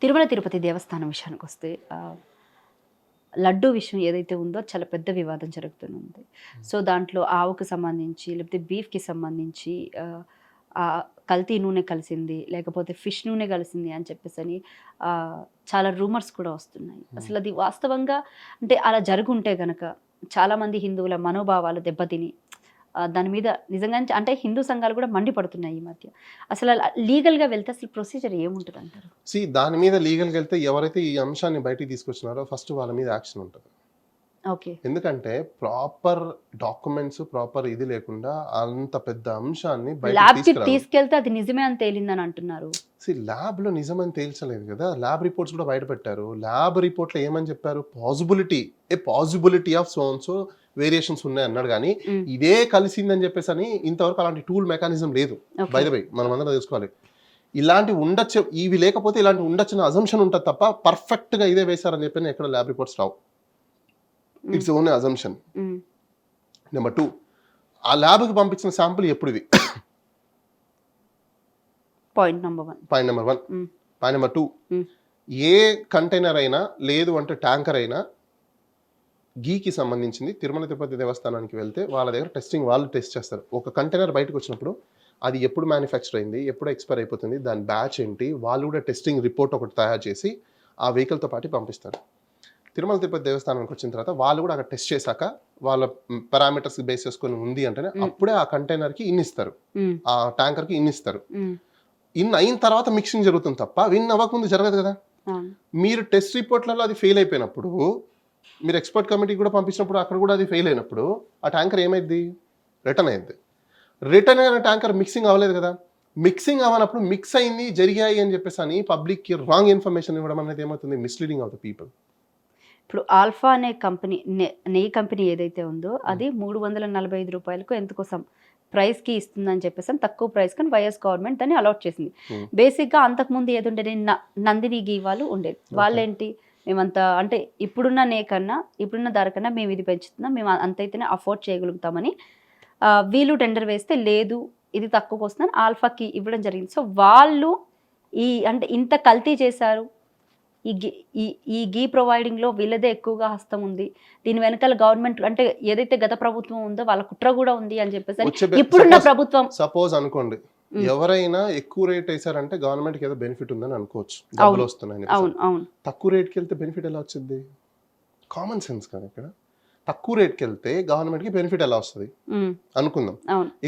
తిరుమల తిరుపతి దేవస్థానం విషయానికొస్తే లడ్డూ విషయం ఏదైతే ఉందో చాలా పెద్ద వివాదం జరుగుతుంది. సో దాంట్లో ఆవుకు సంబంధించి లేకపోతే బీఫ్‌కి సంబంధించి కల్తీ నూనె కలిసింది, లేకపోతే ఫిష్ నూనె కలిసింది అని చెప్పేసని చాలా రూమర్స్ కూడా వస్తున్నాయి. అసలు అది వాస్తవంగా అంటే అలా జరుగుంటే గనక చాలామంది హిందువుల మనోభావాలు దెబ్బతిని దాని మీద నిజంగా అంటే హిందూ సంఘాలు కూడా మండిపడుతున్నాయి ఈ మధ్య. అసలు లీగల్‌గా వెళ్తే అసలు ప్రొసీజర్ ఏముంటదంటారు? దాని మీద లీగల్‌గా వెళ్తే ఎవరైతే ఈ అంశాన్ని బయటికి తీసుకొచ్చినారో ఫస్ట్ వాళ్ళ మీద యాక్షన్ ఉంటది. ఓకే. ఎందుకంటే ప్రాపర్ డాక్యుమెంట్స్, ప్రాపర్ ఇది లేకుండా అంత పెద్ద అంశాన్ని ల్యాబ్‌కి తీసుకెళ్తే అది నిజమే అని తేలిందని అంటున్నారు. ల్యాబ్‌లో నిజమని తేల్చలేదు కదా. ల్యాబ్ రిపోర్ట్స్ కూడా బయటపెట్టారు. ల్యాబ్ రిపోర్ట్‌లో ఏమని చెప్పారు? Possibility of so and so variations ఉన్నాయి అన్నాడు. కానీ ఇదే కలిసిందని చెప్పేసి ఇంతవరకు అలాంటి టూల్ మెకానిజం లేదు. బై ద వే మనం అందరం తెలుసుకోవాలి. ఇలాంటి ఉండొచ్చు, ఇవి లేకపోతే ఇలాంటి ఉండొచ్చిన అజంప్షన్ ఉంటుంది తప్ప పర్ఫెక్ట్ గా ఇదే వేశారని చెప్పి ఎక్కడ ల్యాబ్ రిపోర్ట్స్ రావు. It's only assumption. నెంబర్ 2, ఆ ల్యాబ్కి పంపించిన శాంపుల్ ఎప్పుడుది? Point number 1. పాయింట్ నెంబర్ 2, ఏ కంటైనర్ అయినా లేదు అంటే ట్యాంకర్ అయినా గీకి సంబంధించింది తిరుమల తిరుపతి దేవస్థానానికి వెళ్తే వాళ్ళ దగ్గర టెస్టింగ్ వాళ్ళు టెస్ట్ చేస్తారు. ఒక కంటైనర్ బయటకు వచ్చినప్పుడు అది ఎప్పుడు మ్యానుఫ్యాక్చర్ అయింది, ఎప్పుడు ఎక్స్పైర్ అయిపోతుంది, దాని బ్యాచ్ ఏంటి, వాళ్ళు కూడా టెస్టింగ్ రిపోర్ట్ ఒకటి తయారు చేసి ఆ వెహికల్తో పాటు పంపిస్తారు. తిరుమల తిరుపతి దేవస్థానానికి వచ్చిన తర్వాత వాళ్ళు కూడా అక్కడ టెస్ట్ చేశాక వాళ్ళ పారామీటర్స్ బేస్ చేసుకొని ఉంది అంటేనే అప్పుడే ఆ కంటైనర్కి ఇస్తారు, ఆ ట్యాంకర్కి ఇస్తారు. అయిన తర్వాత మిక్సింగ్ జరుగుతుంది తప్ప అవ్వకముందు జరగదు కదా. మీరు టెస్ట్ రిపోర్ట్లలో అది ఫెయిల్ అయిపోయినప్పుడు, మీరు ఎక్స్పర్ట్ కమిటీకి కూడా పంపించినప్పుడు అక్కడ కూడా అది ఫెయిల్ అయినప్పుడు ఆ ట్యాంకర్ ఏమైంది? రిటర్న్ అయింది. రిటర్న్ అయిన ట్యాంకర్ మిక్సింగ్ అవ్వలేదు కదా. మిక్సింగ్ అవ్వనప్పుడు మిక్స్ అయింది జరిగాయి అని చెప్పేసి పబ్లిక్కి రాంగ్ ఇన్ఫర్మేషన్ ఇవ్వడం అనేది ఏమవుతుంది? Misleading of the people. ఇప్పుడు ఆల్ఫా అనే కంపెనీ, నెయ్యి కంపెనీ ఏదైతే ఉందో అది 345 రూపాయలకు ఎంతకోసం ప్రైస్కి ఇస్తుందని చెప్పేసి తక్కువ ప్రైస్ కానీ వైఎస్ గవర్నమెంట్ దాన్ని అలాట్ చేసింది. బేసిక్గా అంతకుముందు ఏది ఉండేది, నందిని గీ వాళ్ళు ఉండేది. వాళ్ళేంటి, మేమంతా అంటే ఇప్పుడున్న ఇప్పుడున్న ధర కన్నా మేము ఇది పెంచుతున్నాం, మేము అంతైతేనే అఫోర్డ్ చేయగలుగుతామని వీళ్ళు టెండర్ వేస్తే లేదు ఇది తక్కువకి వస్తుందని ఆల్ఫాకి ఇవ్వడం జరిగింది. సో వాళ్ళు అంటే ఇంత కల్తీ చేశారు, ఈ గీ ప్రొవైడింగ్లో వీళ్ళదే ఎక్కువగా హస్తం ఉంది, దీని వెనకాల గవర్నమెంట్ అంటే ఏదైతే గత ప్రభుత్వం ఉందో వాళ్ళ కుట్ర కూడా ఉంది అని చెప్పేసి ఇప్పుడున్న ప్రభుత్వం. సపోజ్ అనుకోండి, ఎవరైనా ఎక్కువ రేట్ వేసారంటే గవర్నమెంట్కి ఏదో బెనిఫిట్ ఉందని అనుకోవచ్చు, డబ్బులు వస్తున్నాయని. తక్కువ రేట్కి వెళ్తే బెనిఫిట్ ఎలా వచ్చింది? కామన్ సెన్స్ కదా. ఇక్కడ తక్కువ రేట్కి వెళ్తే గవర్నమెంట్కి బెనిఫిట్ ఎలా వస్తుంది అనుకుందాం.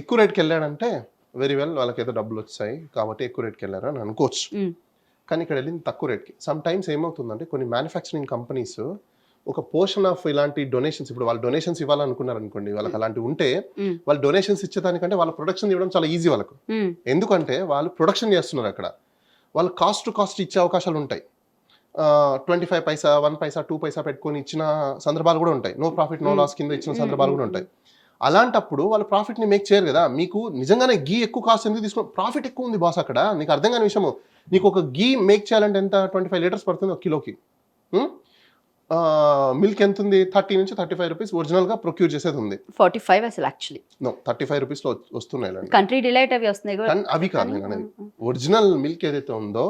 ఎక్కువ రేట్కి వెళ్ళాడంటే వెరీ వెల్ వాళ్ళకి ఏదో డబ్బులు వచ్చాయి కాబట్టి ఎక్కువ రేట్కి వెళ్ళారు అని అనుకోవచ్చు. కానీ ఇక్కడ వెళ్ళింది తక్కువ రేట్కి. సమ్ టైమ్స్ ఏమవుతుందంటే కొన్ని మ్యానుఫ్యాక్చరింగ్ కంపెనీస్ ఒక పోర్షన్ ఆఫ్ ఇలాంటి డొనేషన్స్, ఇప్పుడు వాళ్ళు డొనేషన్స్ ఇవ్వాలనుకున్నారు అనుకోండి, వాళ్ళకి అలాంటివి ఉంటే వాళ్ళు డొనేషన్స్ ఇచ్చేదానికంటే వాళ్ళ ప్రొడక్షన్ ఇవ్వడం చాలా ఈజీ వాళ్ళకు. ఎందుకంటే వాళ్ళు ప్రొడక్షన్ చేస్తున్నారు అక్కడ, వాళ్ళు కాస్ట్ టు కాస్ట్ ఇచ్చే అవకాశాలు ఉంటాయి. 25 పైసా 1 పైసా 2 పైసా పెట్టుకొని ఇచ్చిన సందర్భాలు కూడా ఉంటాయి. నో ప్రాఫిట్ నో లాస్ కింద ఇచ్చిన సందర్భాలు కూడా ఉంటాయి. అలాంటప్పుడు వాళ్ళు ప్రాఫిట్ని మేక్ చేయరు కదా. మీకు నిజంగానే గీ ఎక్కువ కాస్ట్ ఎందుకు తీసుకుని, ప్రాఫిట్ ఎక్కువ ఉంది బాస్ అక్కడ. నీకు అర్థం కాని విషయము, నీకు ఒక గీ మేక్ చేయాలంటే ఎంత 25 లీటర్స్ పడుతుంది ఒక కిలోకి. మిల్క్ ఎంత ఉంది? 30 నుంచి 35 రూపీస్ ఒరిజినల్ గా ప్రొక్యూర్ చేసేది ఉంది. 45 అసలు యాక్చువల్లీ 35 రూపీస్ లో వస్తున్నాయి. కంట్రీ డిలైట్ అవి వస్తున్నాయి కానీ అవి కాదు నేను అనేది. ఒరిజినల్ మిల్క్ ఏదైతే ఉందో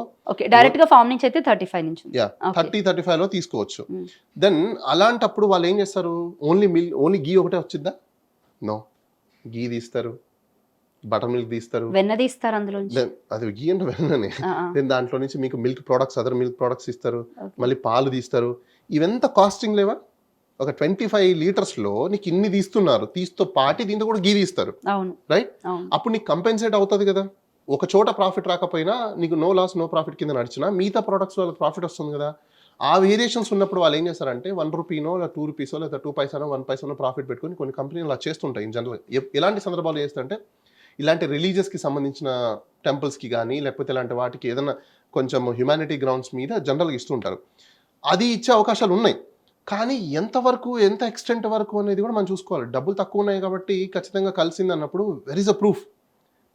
డైరెక్ట్ గా ఫామ్ నుంచి అయితే 35 నుంచి 30-35 లో తీసుకోవచ్చు. దెన్ అలాంటప్పుడు వాళ్ళు ఏం చేస్తారు? ఓన్లీ గీ ఒకటే వచ్చిద్దా? నో, గీ తీస్తారు, బటర్ మిల్క్ తీస్తారు, వెన్న తీస్తారు, అందులో అది గీ అంటే వెన్ననే. దెన్ దాంట్లో నుంచి మీకు milk products, other milk products ఇస్తారు, మళ్ళీ పాలు తీస్తారు. ఇవెంత కాస్టింగ్ లేవా? ఒక 25 లీటర్స్లో నీకు ఇన్ని తీస్తున్నారు, తీస్తూ పాటి దీంతో కూడా గీ తీస్తారు, రైట్? అప్పుడు నీకు కంపెన్సేట్ అవుతుంది కదా. ఒక చోట ప్రాఫిట్ రాకపోయినా నీకు నో లాస్ నో ప్రాఫిట్ కింద నడిచినా మిగతా ప్రొడక్ట్స్ వాళ్ళకి ప్రాఫిట్ వస్తుంది కదా. ఆ వేరియేషన్స్ ఉన్నప్పుడు వాళ్ళు ఏం చేస్తారంటే 1 రూపీనో లేదా 2 రూపీసో లేదా 2 పైసానో 1 పైసానో ప్రాఫిట్ పెట్టుకొని కొన్ని కంపెనీలు అలా చేస్తుంటాయి. ఇన్ జనరల్ ఎలాంటి సందర్భాలు చేస్తారంటే ఇలాంటి రిలీజియస్కి సంబంధించిన టెంపుల్స్కి కానీ లేకపోతే ఇలాంటి వాటికి ఏదైనా కొంచెం హ్యుమానిటీ గ్రౌండ్స్ మీద జనరల్గా ఇస్తుంటారు. అది ఇచ్చే అవకాశాలు ఉన్నాయి. కానీ ఎంతవరకు, ఎంత ఎక్స్టెంట్ వరకు అనేది కూడా మనం చూసుకోవాలి. డబ్బులు తక్కువ ఉన్నాయి కాబట్టి ఖచ్చితంగా కలిసింది అన్నప్పుడు వెర్ ఇస్ అ ప్రూఫ్?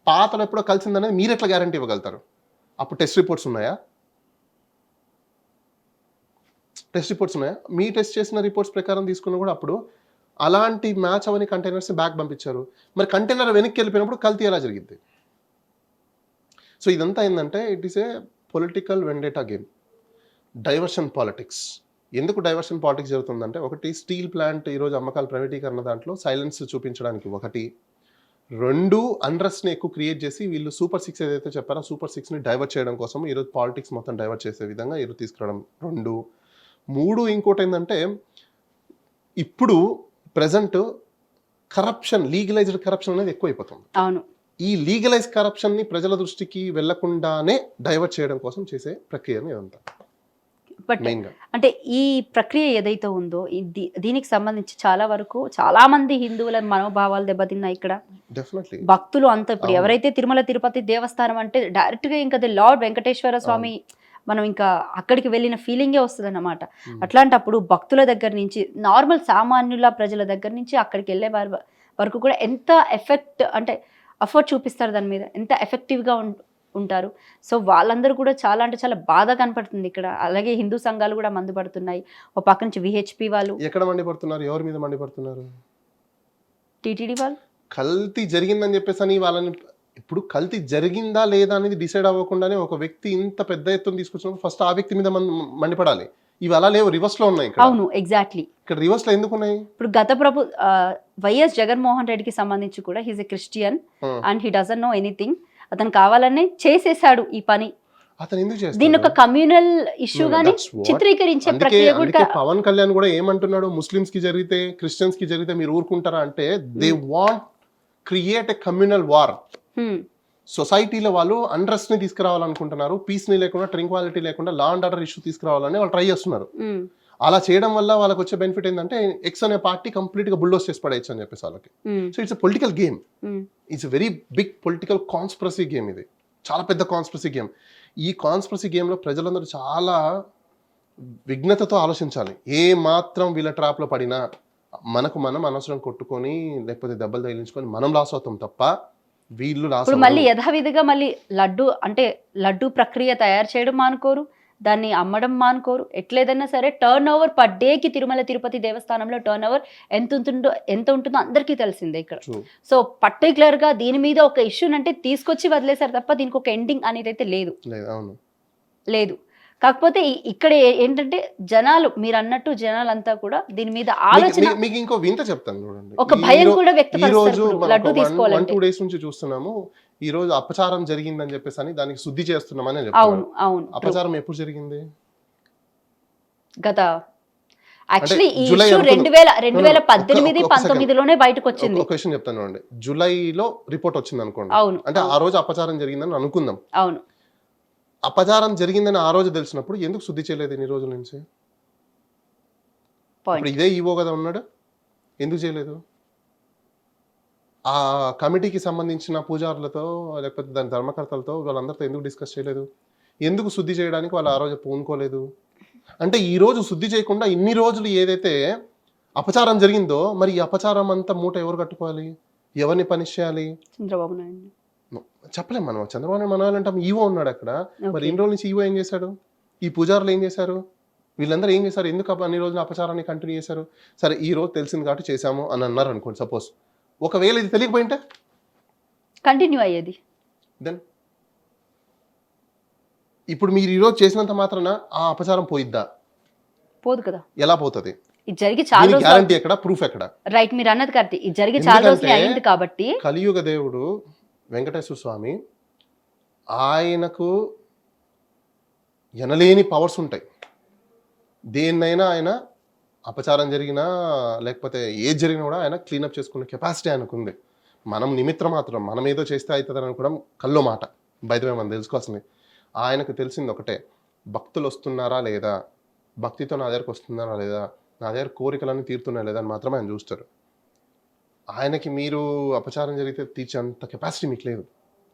పాతలో ఎప్పుడో కలిసిందనేది మీరు ఎట్లా గ్యారంటీ ఇవ్వగలుగుతారు? అప్పుడు టెస్ట్ రిపోర్ట్స్ ఉన్నాయా? మీ టెస్ట్ చేసిన రిపోర్ట్స్ ప్రకారం తీసుకున్న కూడా అప్పుడు అలాంటి మ్యాచ్ అవని కంటైనర్స్ బ్యాక్ పంపించారు. మరి కంటైనర్ వెనక్కి వెళ్ళిపోయినప్పుడు కల్తీ ఎలా జరిగింది? సో ఇదంతా ఏంటంటే it is a political vendetta game. Diversion politics. ఎందుకు డైవర్షన్ పాలిటిక్స్ జరుగుతుందంటే, ఒకటి స్టీల్ ప్లాంట్ ఈరోజు అమ్మకాలు ప్రైవేటీకరణ దాంట్లో సైలెన్స్ చూపించడానికి ఒకటి, 2 అన్రెస్ట్ని ఎక్కువ క్రియేట్ చేసి వీళ్ళు సూపర్ 6 ఏదైతే చెప్పారో సూపర్ 6ని డైవర్ట్ చేయడం కోసం ఈరోజు పాలిటిక్స్ మొత్తం డైవర్ట్ చేసే విధంగా ఈరోజు తీసుకురావడం 2. 3 ఇంకోటి ఏంటంటే, ఇప్పుడు ప్రజెంట్ కరప్షన్, లీగలైజ్డ్ కరప్షన్ అనేది ఎక్కువైపోతుంది. అవును. ఈ లీగలైజ్ కరప్షన్ని ప్రజల దృష్టికి వెళ్లకుండానే డైవర్ట్ చేయడం కోసం చేసే ప్రక్రియని ఇదంతా బట్ మెయిన్గా. అంటే ఈ ప్రక్రియ ఏదైతే ఉందో దీనికి సంబంధించి చాలా వరకు చాలా మంది హిందువుల మనోభావాలు దెబ్బతిన్నాయి ఇక్కడ. డెఫినెట్లీ భక్తులు అంతా ఇప్పుడు ఎవరైతే తిరుమల తిరుపతి దేవస్థానం అంటే డైరెక్ట్ గా ఇంకా లార్డ్ వెంకటేశ్వర స్వామి, మనం ఇంకా అక్కడికి వెళ్ళిన ఫీలింగే వస్తుంది అన్నమాట. అట్లాంటప్పుడు భక్తుల దగ్గర నుంచి, నార్మల్ సామాన్యుల ప్రజల దగ్గర నుంచి అక్కడికి వెళ్ళే వారి వరకు కూడా ఎంత ఎఫర్ట్ చూపిస్తారు దాని మీద, ఎంత ఎఫెక్టివ్గా ఉంటారు. సో వాళ్ళందరూ కూడా చాలా అంటే చాలా బాధ కనపడుతుంది ఇక్కడ. అలాగే హిందూ సంఘాలు కూడా మందుపడుతున్నాయి. ఒక పక్క నుంచి విహెచ్పి వాళ్ళు ఎక్కడ మండిపడుతున్నారు, ఎవరి మీద మండిపడుతున్నారు? టీటీడీ వాళ్ళు కల్తీ జరిగిందని చెప్పేసి వాళ్ళని, ఇప్పుడు కల్తీ జరిగిందా లేదా అనేది డిసైడ్ అవ్వకుండానే ఒక వ్యక్తి ఇంత పెద్ద ఎత్తున తీసుకొచ్చినప్పుడు ఫస్ట్ ఆ వ్యక్తి మీద మండిపడాలి. ఇవి అలా లేవు, రివర్స్ లో ఉన్నాయి. అవును, ఎగ్జాక్ట్లీ. ఇక్కడ రివర్స్ లో ఎందుకు ఉన్నాయి? ఇప్పుడు వైఎస్ జగన్మోహన్ రెడ్డికి సంబంధించి కూడా he's a Christian and he doesn't know anything. అతను కావాలనే చేసేసాడు ఈ పని. అతను ఎందుకు చేస్తాడు? దీన్ని ఒక కమ్యూనల్ ఇష్యూ గాని చిత్రీకరించే ప్రక్రియ కూడా. పవన్ కళ్యాణ్ కూడా ఏమంటున్నాడు, ముస్లిమ్స్ కి జరిగితే క్రిస్టియన్స్ కి జరిగితే మీరు ఊరుకుంటారా అంటే, they want create a communal war. సొసైటీలో వాళ్ళు అన్రెస్ట్ ని తీసుకురావాలనుకుంటున్నారు, పీస్ ని లేకుండా, ట్రంక్వాలిటీ లేకుండా, లా అండ్ ఆర్డర్ ఇష్యూ తీసుకురావాలని వాళ్ళు ట్రై చేస్తున్నారు. అలా చేయడం వల్ల వాళ్ళకి వచ్చే బెనిఫిట్ ఏంటంటే, ఎక్స్ అనే పార్టీ కంప్లీట్ గా బుల్డోస్ చేసి పడేయచ్చు అని చెప్పేసి వాళ్ళకి. So it's political game, it's very big political conspiracy game. ఇది చాలా పెద్ద కాన్స్పిరసీ గేమ్. ఈ కాన్స్పిరసీ గేమ్ లో ప్రజలందరూ చాలా విఘ్నతతో ఆలోచించాలి. ఏ మాత్రం వీళ్ళ ట్రాప్ లో పడినా మనకు మనం అనవసరం కొట్టుకొని లేకపోతే దెబ్బలు తగిలించుకొని మనం లాస్ అవుతాం తప్ప వీళ్ళు లాస్. ఇప్పుడు మళ్ళీ యథావిధిగా మళ్ళీ లడ్డు ప్రక్రియ తయారు చేయడం మానుకోరు, దాన్ని అమ్మడం మానుకోరు. ఎట్లేదన్నా సరే టర్న్ ఓవర్ పర్ డేకి తిరుమల తిరుపతి దేవస్థానంలో టర్న్ ఓవర్ ఎంత ఉంటుందో అందరికీ తెలిసిందే ఇక్కడ. సో పర్టికులర్ గా దీని మీద ఒక ఇష్యూ అంటే తీసుకొచ్చి వదిలేశారు తప్ప దీనికి ఒక ఎండింగ్ అనేది అయితే లేదు. కాకపోతే ఇక్కడ ఏంటంటే జనాలు, మీరు అన్నట్టు జనాలంతా కూడా దీని మీద ఆలోచన. మీకు ఇంకో వింత చెప్తాను చూడండి, ఒక భయం కూడా వ్యక్తపరుస్తారు లడ్డు తీసుకోవాలంటే. 2 days నుంచి చూస్తున్నాము, ఈ రోజు అపచారం జరిగిందని చెప్పేసి అని దానికి శుద్ధి చేస్తున్నామని. అవును. అపచారం ఎప్పుడు జరిగింది? గత యాక్చువల్లీ ఈ ఇష్యూ 2018-19లోనే బయటకు వచ్చింది. ఒక క్వశ్చన్ చెప్తాను చూడండి, జూలైలో రిపోర్ట్ వచ్చింది అనుకోండి, అంటే ఆ రోజు అపచారం జరిగిందని అనుకుందాం. అవును, అపచారం జరిగిందని ఆ రోజు తెలిసినప్పుడు ఎందుకు శుద్ధి చేయలేదు ఇన్ని రోజుల నుంచి? ఇప్పుడు ఇదే ఈవో కదా ఉన్నాడు, ఎందుకు చేయలేదు? ఆ కమిటీకి సంబంధించిన పూజారులతో లేకపోతే దాని ధర్మకర్తలతో వాళ్ళందరితో ఎందుకు డిస్కస్ చేయలేదు? ఎందుకు శుద్ధి చేయడానికి వాళ్ళు ఆ రోజు పూనుకోలేదు? అంటే ఈ రోజు శుద్ధి చేయకుండా ఇన్ని రోజులు ఏదైతే అపచారం జరిగిందో, మరి ఈ అపచారం అంతా మూట ఎవరు కట్టుకోవాలి? ఎవరిని పనిష్ చేయాలి? చంద్రబాబు నాయుడు. చెప్పలేం మనం. చంద్రబాబు నాయుడు మనవాలంటే ఈవో ఉన్నాడు అక్కడ. మరి ఇన్ని రోజుల నుంచి ఈవో ఏం చేశాడు? ఈ పూజారులు ఏం చేశారు? వీళ్ళందరూ ఏం చేశారు? ఎందుకు అన్ని రోజులు అపచారాన్ని కంటిన్యూ చేశారు? సరే ఈ రోజు తెలిసింది కాబట్టి చేశాము అని అన్నారు అనుకోండి, సపోజ్. ఒకవేళ ఇది తెలియకపోయింటే కంటిన్యూ అయ్యేది. దెన్ ఇప్పుడు మీరు ఈరోజు చేసినంత మాత్రాన ఆ అపచారం పోయిద్దా? పోదు కదా. ఎలా పోతుంది? ఇది జరిగి చాలా రోజులు, గ్యారంటీ ఎక్కడ, ప్రూఫ్ ఎక్కడ? రైట్, మీరు అన్నది కరెక్ట్. ఇది జరిగి చాలా రోజులు అయింది కాబట్టి. కలియుగ దేవుడు వెంకటేశ్వర స్వామి, ఆయనకు ఎనలేని పవర్స్ ఉంటాయి. దేన్నైనా ఆయన అపచారం జరిగినా లేకపోతే ఏది జరిగినా కూడా ఆయన క్లీనప్ చేసుకునే కెపాసిటీ ఆయనకు ఉంది. మనం నిమిత్తం మాత్రం, మనం ఏదో చేస్తే అవుతుందని అనుకోవడం కల్లో మాట. బయటమే మనం తెలుసుకోవాల్సింది. ఆయనకు తెలిసింది ఒకటే, భక్తులు వస్తున్నారా లేదా, భక్తితో నా దగ్గరకు వస్తున్నారా లేదా, నా దగ్గర కోరికలన్నీ తీరుతున్నాయా లేదా అని మాత్రం ఆయన చూస్తారు. ఆయనకి మీరు అపచారం జరిగితే తీర్చేంత కెపాసిటీ మీకు లేదు,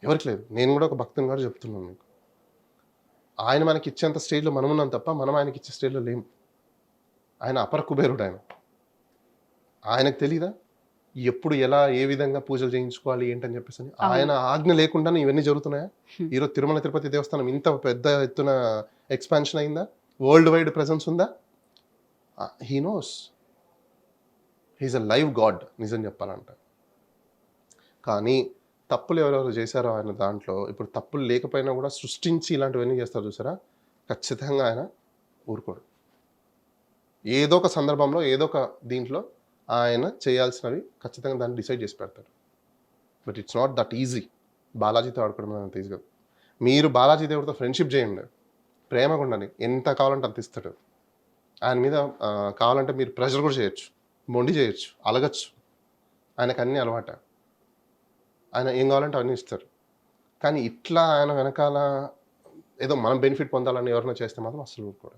ఎవరికి లేదు. నేను కూడా ఒక భక్తుని కూడా చెప్తున్నాను మీకు. ఆయన మనకి ఇచ్చేంత స్టేజ్లో మనం ఉన్నాం తప్ప మనం ఆయనకి ఇచ్చే స్టేజ్లో లేము. ఆయన అపర కుబేరుడు. ఆయనకు తెలీదా ఎప్పుడు ఎలా ఏ విధంగా పూజలు చేయించుకోవాలి ఏంటని చెప్పేసి? ఆయన ఆజ్ఞ లేకుండానే ఇవన్నీ జరుగుతున్నాయా? ఈరోజు తిరుమల తిరుపతి దేవస్థానం ఇంత పెద్ద ఎత్తున ఎక్స్పాన్షన్ అయిందా? వరల్డ్ వైడ్ ప్రెజెన్స్ ఉందా? He knows, he is a live god నిజం చెప్పాలంట. కానీ తప్పులు ఎవరెవరు చేశారో ఆయన దాంట్లో, ఇప్పుడు తప్పులు లేకపోయినా కూడా సృష్టించి ఇలాంటివన్నీ చేస్తారు చూసారా, ఖచ్చితంగా ఆయన ఊరుకోడు. ఏదో ఒక సందర్భంలో ఏదో ఒక దీంట్లో ఆయన చేయాల్సినవి ఖచ్చితంగా దాన్ని డిసైడ్ చేసి పెడతారు. But it's not that easy. బాలాజీతో ఆడుకోవడం అంత ఈజీ కాదు. మీరు బాలాజీ దేవుడితో ఫ్రెండ్షిప్ చేయండి, ప్రేమగా ఉండండి, ఎంత కావాలంటే అంత ఇస్తాడు. ఆయన మీద కావాలంటే మీరు ప్రెషర్ కూడా చేయొచ్చు, మొండి చేయొచ్చు, అలగచ్చు. ఆయనకు అన్నీ అలవాట. ఆయన ఏం కావాలంటే అవన్నీ ఇస్తారు. కానీ ఇట్లా ఆయన వెనకాల ఏదో మనం బెనిఫిట్ పొందాలని ఎవరైనా చేస్తే మాత్రం అసలు ఊరుకోడు.